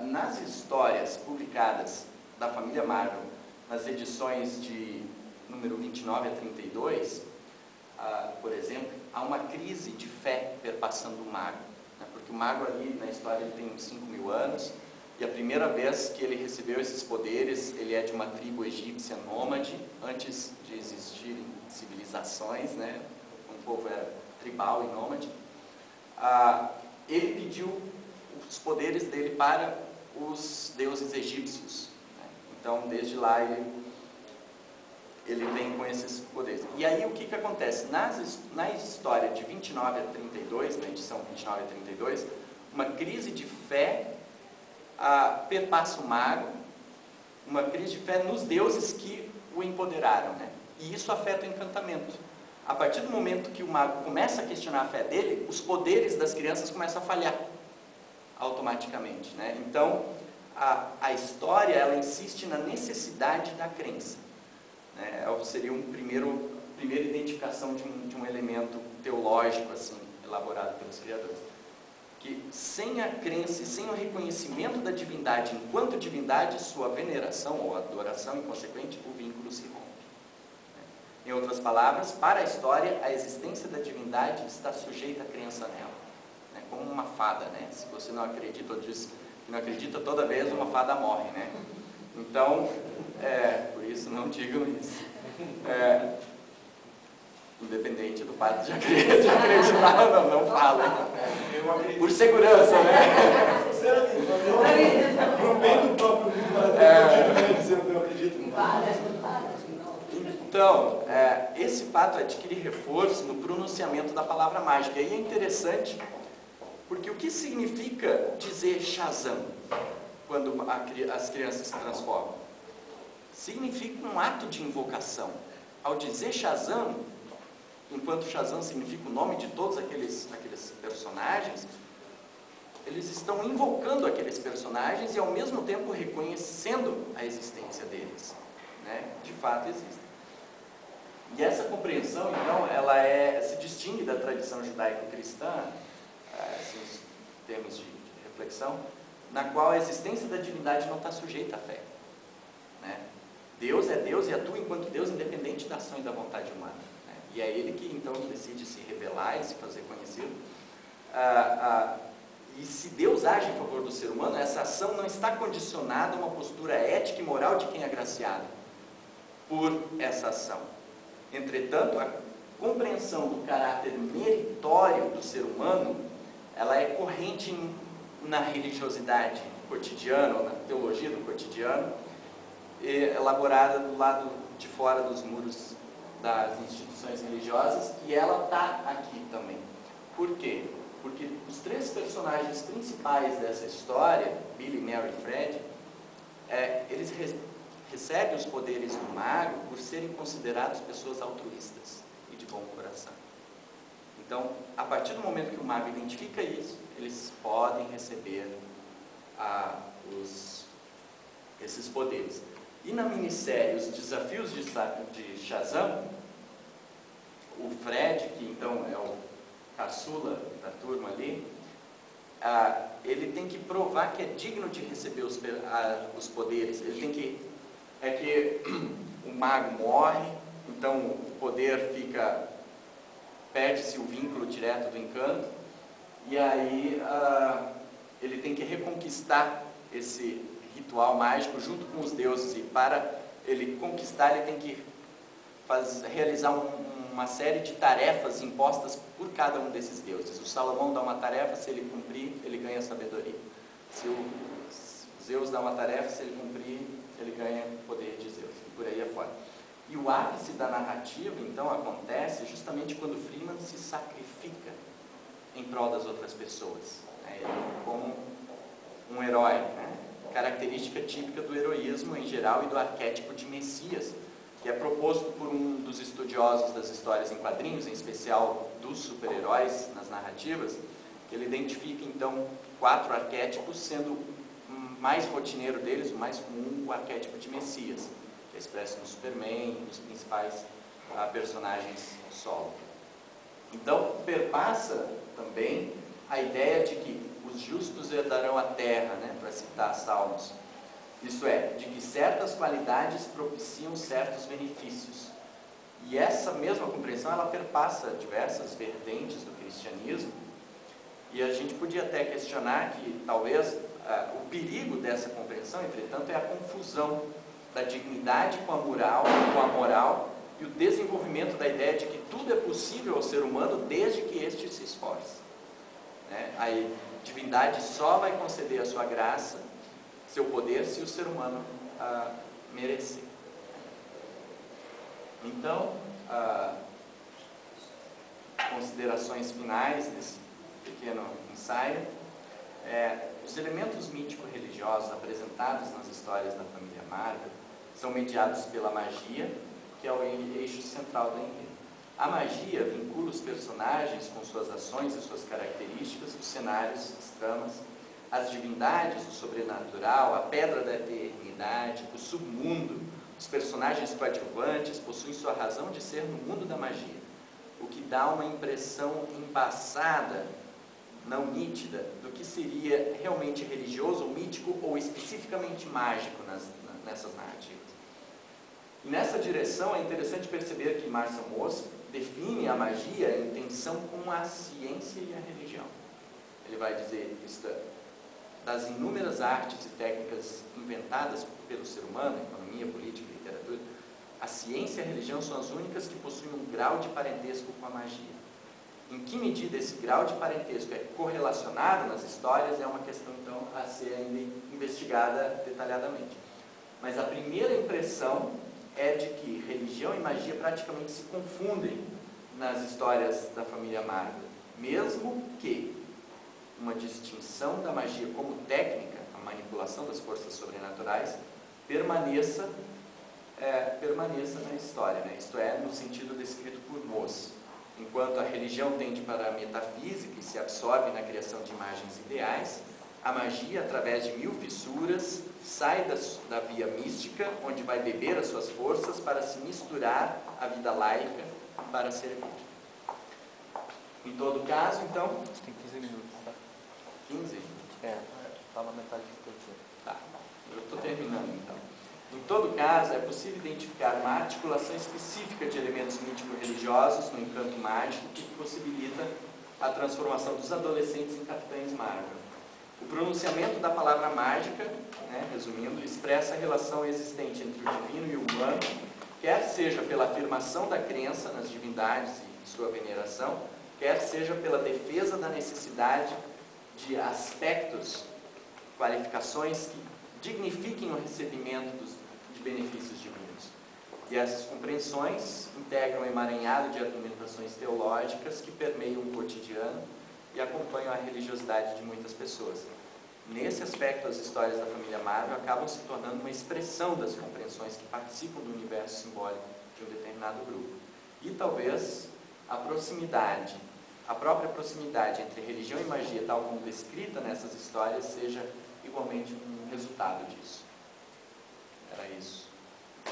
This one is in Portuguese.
nas histórias publicadas da família Marvel, nas edições de número 29 a 32, por exemplo, há uma crise de fé perpassando o mago, né? Porque o mago ali na história ele tem uns 5.000 anos, e a primeira vez que ele recebeu esses poderes, ele é de uma tribo egípcia nômade, antes de existirem civilizações, né? O povo era tribal e nômade. Ele pediu os poderes dele para os deuses egípcios, né? Então, desde lá, ele vem com esses poderes. E aí, o que acontece? Na história de 29 a 32, na edição 29 a 32, uma crise de fé perpassa o mago, uma crise de fé nos deuses que o empoderaram, né? E isso afeta o encantamento. A partir do momento que o mago começa a questionar a fé dele, os poderes das crianças começam a falhar automaticamente, né? Então, a história, ela insiste na necessidade da crença, né? Seria primeira identificação de um elemento teológico, assim, elaborado pelos criadores. Que sem a crença e sem o reconhecimento da divindade enquanto divindade, sua veneração ou adoração, e consequente, o vínculo se rompe. Em outras palavras, para a história, a existência da divindade está sujeita à crença nela, né? Como uma fada, né? Se você não acredita ou diz que não acredita, toda vez uma fada morre, né? Então, por isso não digam isso. Independente do fato de acreditar, não falem. Por segurança, né? Pro bem do próprio eu acredito. Então, esse fato adquire reforço no pronunciamento da palavra mágica. E é interessante, porque o que significa dizer Shazam, quando as crianças se transformam? Significa um ato de invocação. Ao dizer Shazam, enquanto Shazam significa o nome de todos aqueles personagens, eles estão invocando aqueles personagens e ao mesmo tempo reconhecendo a existência deles, né? De fato existem. E essa compreensão, então, ela se distingue da tradição judaico-cristã, esses termos de reflexão, na qual a existência da divindade não está sujeita à fé, né? Deus é Deus e atua enquanto Deus, independente da ação e da vontade humana, né? E é Ele que, então, decide se revelar e se fazer conhecido. E se Deus age em favor do ser humano, essa ação não está condicionada a uma postura ética e moral de quem é agraciado por essa ação. Entretanto, a compreensão do caráter meritório do ser humano, ela é corrente na religiosidade cotidiana, ou na teologia do cotidiano, elaborada do lado de fora dos muros das instituições religiosas, e ela está aqui também. Por quê? Porque os três personagens principais dessa história, Billy, Mary e Fred, eles recebem os poderes do mago por serem considerados pessoas altruístas e de bom coração. Então, a partir do momento que o mago identifica isso, eles podem receber esses poderes. E na minissérie Os Desafios de Shazam, o Fred, que então é o caçula da turma ali, ele tem que provar que é digno de receber os poderes. Ele tem que o mago morre, então o poder perde-se o vínculo direto do encanto, e aí ele tem que reconquistar esse ritual mágico junto com os deuses, e para ele conquistar, ele tem que realizar uma série de tarefas impostas por cada um desses deuses. O Salomão dá uma tarefa, se ele cumprir, ele ganha sabedoria. Se o Zeus dá uma tarefa, se ele cumprir, ele ganha o poder de Zeus, e por aí afora. E o ápice da narrativa, então, acontece justamente quando Freeman se sacrifica em prol das outras pessoas, né? Ele como um herói, né? Característica típica do heroísmo em geral e do arquétipo de Messias, que é proposto por um dos estudiosos das histórias em quadrinhos, em especial dos super-heróis nas narrativas. Ele identifica, então, 4 arquétipos, sendo o mais rotineiro deles, o mais comum, o arquétipo de Messias, que é expresso no Superman e nos principais personagens solo. Então, perpassa também a ideia de que os os justos herdarão a terra, né, para citar Salmos. Isso é, de que certas qualidades propiciam certos benefícios. E essa mesma compreensão, ela perpassa diversas vertentes do cristianismo, e a gente podia até questionar que talvez o perigo dessa compreensão, entretanto, é a confusão da dignidade com a moral e o desenvolvimento da ideia de que tudo é possível ao ser humano desde que este se esforce. Né? A divindade só vai conceder a sua graça, seu poder, se o ser humano merecer. Então, considerações finais desse pequeno ensaio. Os elementos mítico-religiosos apresentados nas histórias da família Marvel são mediados pela magia, que é o eixo central do enredo. A magia vincula os personagens com suas ações e suas características, os cenários, as tramas, as divindades, o sobrenatural, a pedra da eternidade, o submundo. Os personagens coadjuvantes possuem sua razão de ser no mundo da magia, o que dá uma impressão embaçada, não nítida, do que seria realmente religioso ou mítico ou especificamente mágico nessas narrativas. E nessa direção é interessante perceber que Marcel Mauss define a magia em tensão com a ciência e a religião. Ele vai dizer isto: das inúmeras artes e técnicas inventadas pelo ser humano, economia, política e literatura, a ciência e a religião são as únicas que possuem um grau de parentesco com a magia. Em que medida esse grau de parentesco é correlacionado nas histórias é uma questão, então, a ser ainda investigada detalhadamente. Mas a primeira impressão é de que religião e magia praticamente se confundem nas histórias da família Marvel, mesmo que uma distinção da magia como técnica, a manipulação das forças sobrenaturais, permaneça na história, né? Isto é, no sentido descrito por Mauss. Enquanto a religião tende para a metafísica e se absorve na criação de imagens ideais, a magia, através de mil fissuras, sai da via mística, onde vai beber as suas forças para se misturar à vida laica para servir. Em todo caso, então... Você tem 15 minutos, tá? 15? Tá na metade do teu tempo. Tá, eu estou terminando então. Em todo caso, é possível identificar uma articulação específica de elementos mítico-religiosos no encanto mágico que possibilita a transformação dos adolescentes em Capitães Marvel. O pronunciamento da palavra mágica, né, resumindo, expressa a relação existente entre o divino e o humano, quer seja pela afirmação da crença nas divindades e sua veneração, quer seja pela defesa da necessidade de aspectos, qualificações que dignifiquem o recebimento de benefícios divinos. E essas compreensões integram um emaranhado de argumentações teológicas que permeiam o cotidiano e acompanham a religiosidade de muitas pessoas. Nesse aspecto, as histórias da família Marvel acabam se tornando uma expressão das compreensões que participam do universo simbólico de um determinado grupo. E talvez a própria proximidade entre religião e magia, tal como descrita nessas histórias, seja igualmente um resultado disso. Era isso. Tá.